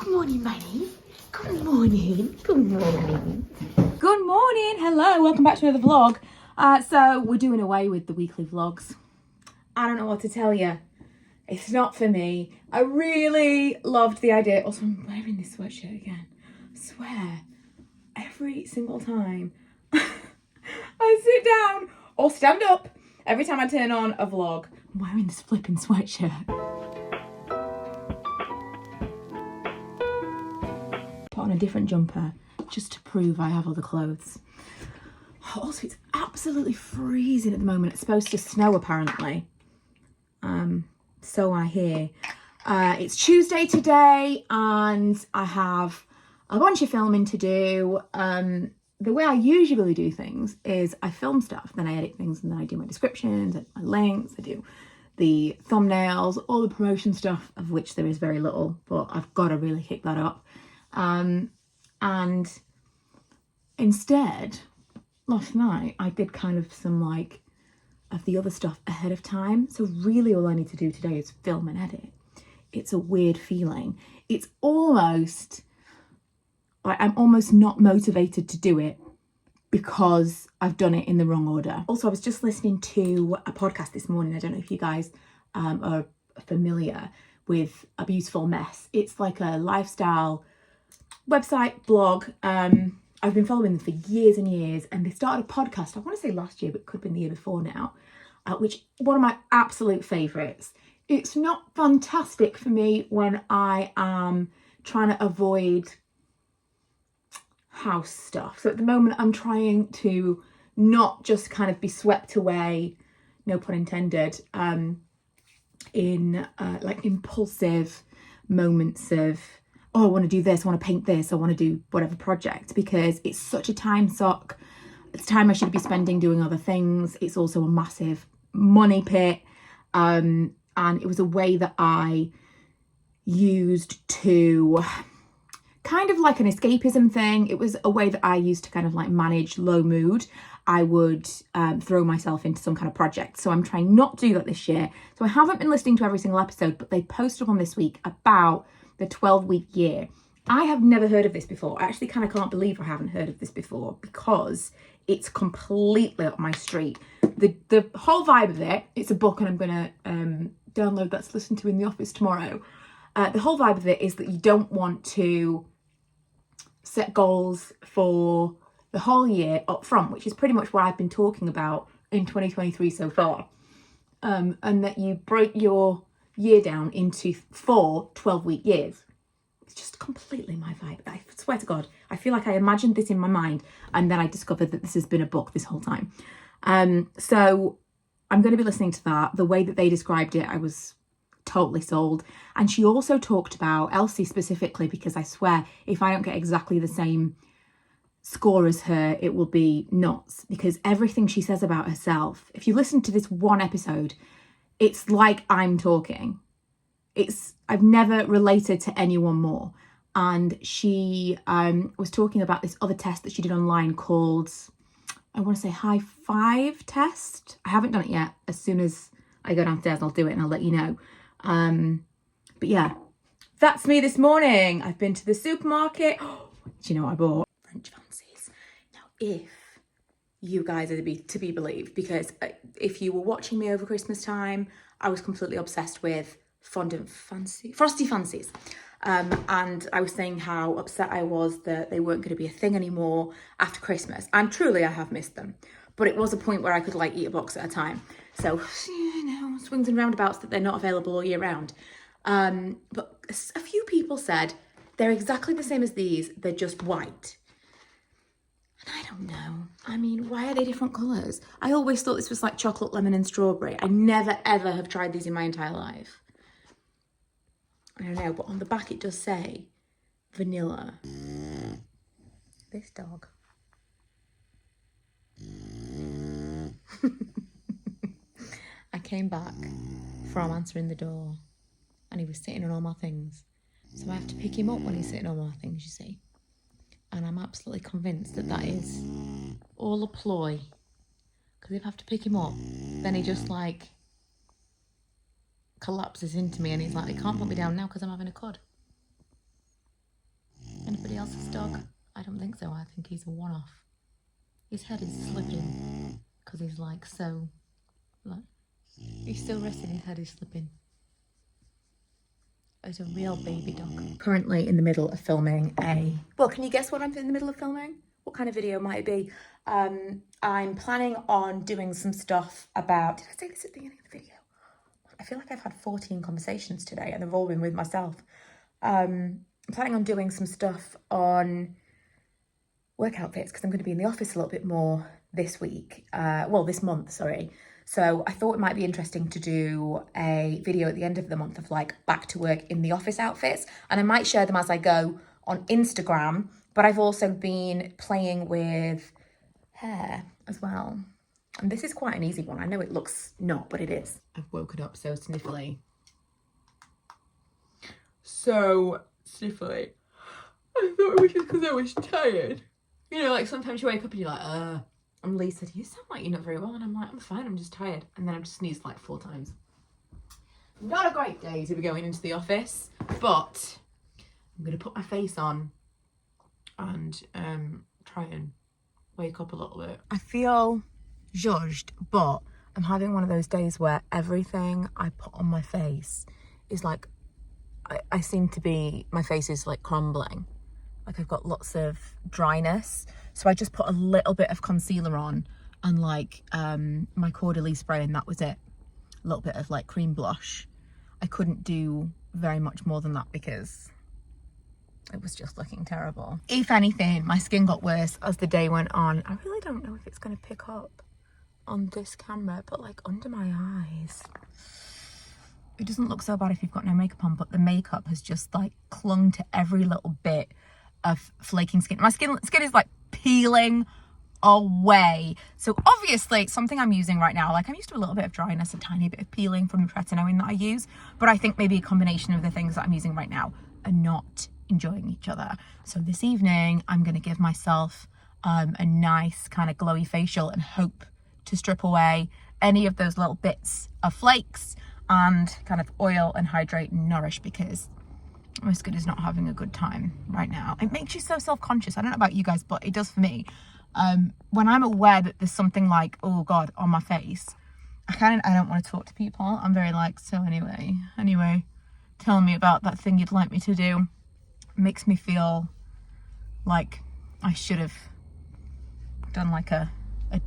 morning, Bunny. Good morning. Good morning. Good morning. Hello. Welcome back to another vlog. So we're doing away with the weekly vlogs. I don't know what to tell you. It's not for me. I really loved the idea. Also, I'm wearing this sweatshirt again. I swear, every single time I sit down or stand up, every time I turn on a vlog, I'm wearing this flipping sweatshirt. Put on a different jumper just to prove I have other clothes. Also, it's absolutely freezing at the moment. It's supposed to snow apparently. So I hear. It's Tuesday today and I have a bunch of filming to do. The way I usually do things is I film stuff, then I edit things, and then I do my descriptions, I do my links, I do the thumbnails, all the promotion stuff, of which there is very little, but I've got to really kick that up. And instead, last night I did kind of some of the other stuff ahead of time. So really all I need to do today is film and edit. It's a weird feeling. It's almost like I'm almost not motivated to do it because I've done it in the wrong order. Also, I was just listening to a podcast this morning. I don't know if you guys are familiar with A Beautiful Mess. It's like a lifestyle website, blog. I've been following them for years and years, and they started a podcast, I want to say last year, but it could have been the year before now, which one of my absolute favourites. It's not fantastic for me when I am trying to avoid house stuff. So at the moment I'm trying to not just kind of be swept away, no pun intended, in like impulsive moments of, oh, I want to do this, I want to paint this, I want to do whatever project, because it's such a time suck. It's time I should be spending doing other things. It's also a massive money pit. And it was a way that I used to kind of like an escapism thing. It was a way that I used to kind of like manage low mood. I would throw myself into some kind of project. So I'm trying not to do that this year. So I haven't been listening to every single episode, but they posted one this week about the 12-week year. I have never heard of this before. I actually kind of can't believe I haven't heard of this before because it's completely up my street. The whole vibe of it, it's a book and I'm going to download that to listen to in the office tomorrow. The whole vibe of it is that you don't want to set goals for the whole year up front, which is pretty much what I've been talking about in 2023 so far. And that you break your year down into 4 12-week years. It's just completely my vibe. I swear to God, I feel like I imagined this in my mind and then I discovered that this has been a book this whole time. So I'm going to be listening to that. The way that they described it, I was totally sold. And she also talked about Elsie specifically, because I swear if I don't get exactly the same score as her, it will be nuts, because everything she says about herself, if you listen to this one episode, it's like I'm talking. I've never related to anyone more. And she was talking about this other test that she did online called, I want to say High Five test. I haven't done it yet. As soon as I go downstairs, I'll do it and I'll let you know. But yeah, that's me this morning. I've been to the supermarket. Do you know what I bought? French fancies. Now, if you guys are to be believed, because if you were watching me over Christmas time, I was completely obsessed with Frosty Fancies. And I was saying how upset I was that they weren't going to be a thing anymore after Christmas. And truly, I have missed them. But it was a point where I could like eat a box at a time. So, you know, swings and roundabouts that they're not available all year round. But a few people said they're exactly the same as these. They're just white. And I don't know. I mean, why are they different colours? I always thought this was like chocolate, lemon and strawberry. I never, ever have tried these in my entire life. I don't know, but on the back it does say vanilla. This dog. I came back from answering the door and he was sitting on all my things. So I have to pick him up when he's sitting on my things, you see. And I'm absolutely convinced that that is all a ploy. Because if I have to pick him up, then he just like collapses into me and he's like, he can't put me down now because I'm having a cod. Anybody else's dog? I don't think so. I think he's a one-off. His head is slipping because he's like so, like, he's still resting, his head is slipping. It's a real baby dog. Currently in the middle of filming well, can you guess what I'm in the middle of filming? What kind of video might it be? I'm planning on doing some stuff about, did I say this at the beginning of the video? I feel like I've had 14 conversations today and they've all been with myself. I'm planning on doing some stuff on work outfits because I'm going to be in the office a little bit more this week. Well, this month, sorry. So I thought it might be interesting to do a video at the end of the month of like back to work in the office outfits. And I might share them as I go on Instagram. But I've also been playing with hair as well. And this is quite an easy one. I know it looks not, but it is. I've woken up so sniffly. So sniffly. I thought it was just because I was tired. You know, like sometimes you wake up and you're like, And Lee said, you sound like you're not very well. And I'm like, I'm fine, I'm just tired. And then I've just sneezed like 4 times. Not a great day to be going into the office, but I'm going to put my face on and try and wake up a little bit. I feel judged, but I'm having one of those days where everything I put on my face is like, I seem to be, my face is like crumbling. Like I've got lots of dryness. So I just put a little bit of concealer on and like my Caudalie spray, and that was it. A little bit of like cream blush. I couldn't do very much more than that because it was just looking terrible. If anything, my skin got worse as the day went on. I really don't know if it's going to pick up on this camera, but like under my eyes. It doesn't look so bad if you've got no makeup on, but the makeup has just like clung to every little bit of flaking skin. My skin is like peeling away. So obviously something I'm using right now, like I'm used to a little bit of dryness, a tiny bit of peeling from the tretinoin that I use, but I think maybe a combination of the things that I'm using right now are not enjoying each other. So this evening I'm going to give myself a nice kind of glowy facial and hope to strip away any of those little bits of flakes and kind of oil and hydrate and nourish, because my skin is not having a good time right now. It makes you so self-conscious. I don't know about you guys, but it does for me. When I'm aware that there's something like, oh God, on my face, I don't want to talk to people. I'm very like, so anyway, tell me about that thing you'd like me to do. It makes me feel like I should have done like a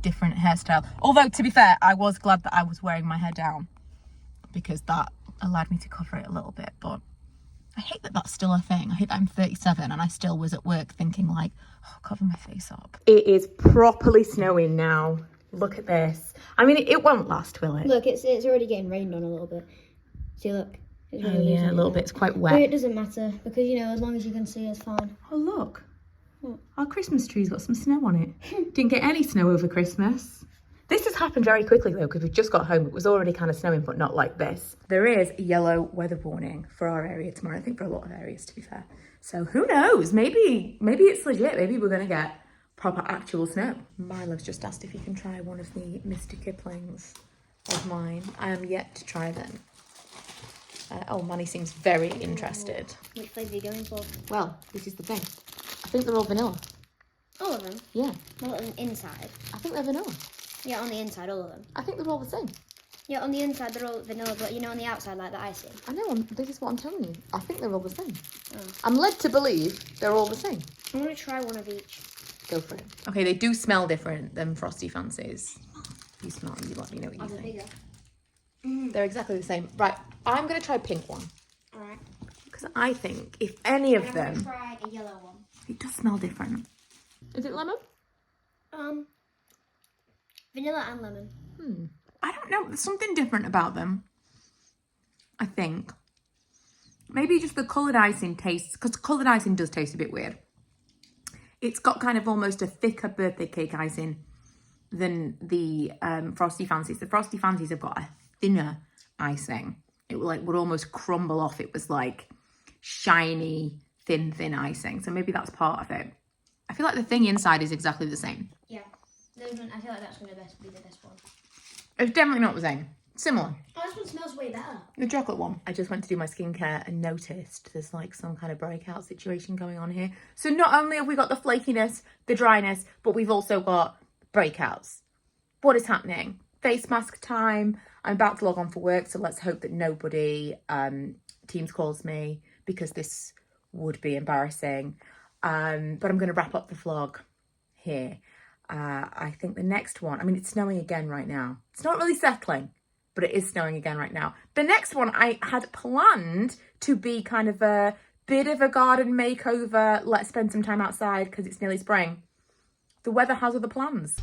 different hairstyle. Although to be fair, I was glad that I was wearing my hair down because that allowed me to cover it a little bit. But I hate that that's still a thing. I hate that I'm 37 and I still was at work thinking like, oh, cover my face up. It is properly snowing now. Look at this. I mean, it won't last, will it? Look, it's already getting rained on a little bit. See, look. It's really yeah, a little bit. It's quite wet. But it doesn't matter because, you know, as long as you can see, it's fine. Oh, look. What? Our Christmas tree's got some snow on it. Didn't get any snow over Christmas. This has happened very quickly though, because we just got home. It was already kind of snowing, but not like this. There is a yellow weather warning for our area tomorrow. I think for a lot of areas, to be fair. So who knows? Maybe it's legit. Maybe we're gonna get proper actual snow. Milo's just asked if he can try one of the Mr. Kiplings of mine. I am yet to try them. Oh, Manny seems very interested. Which flavour are you going for? Well, this is the thing. I think they're all vanilla. All of them? Yeah. Well, on the inside. I think they're vanilla. Yeah, on the inside, all of them. I think they're all the same. Yeah, on the inside they're all vanilla, but you know, on the outside, like the icing. I know, this is what I'm telling you. I think they're all the same. Oh. I'm led to believe they're all the same. I'm going to try one of each. Go for it. Okay, they do smell different than Frosty Fancies. You smell them, you let me know what you think. Bigger. They're exactly the same. Right, I'm going to try pink one. Alright. Because I think if any of them... I'm going to try a yellow one. It does smell different. Is it lemon? Vanilla and lemon. I don't know. There's something different about them. I think. Maybe just the coloured icing tastes... Because coloured icing does taste a bit weird. It's got kind of almost a thicker birthday cake icing than the Frosty Fancies. The Frosty Fancies have got a thinner icing. It would almost crumble off. It was like shiny, thin icing. So maybe that's part of it. I feel like the thing inside is exactly the same. Yeah. I feel like that's going to be the best one. It's definitely not the same. Similar. Oh, this one smells way better. The chocolate one. I just went to do my skincare and noticed there's like some kind of breakout situation going on here. So not only have we got the flakiness, the dryness, but we've also got breakouts. What is happening? Face mask time. I'm about to log on for work, so let's hope that nobody Teams calls me because this would be embarrassing. But I'm going to wrap up the vlog here. I think the next one, I mean, it's snowing again right now. It's not really settling, but it is snowing again right now. The next one I had planned to be kind of a bit of a garden makeover. Let's spend some time outside because it's nearly spring. The weather has other plans.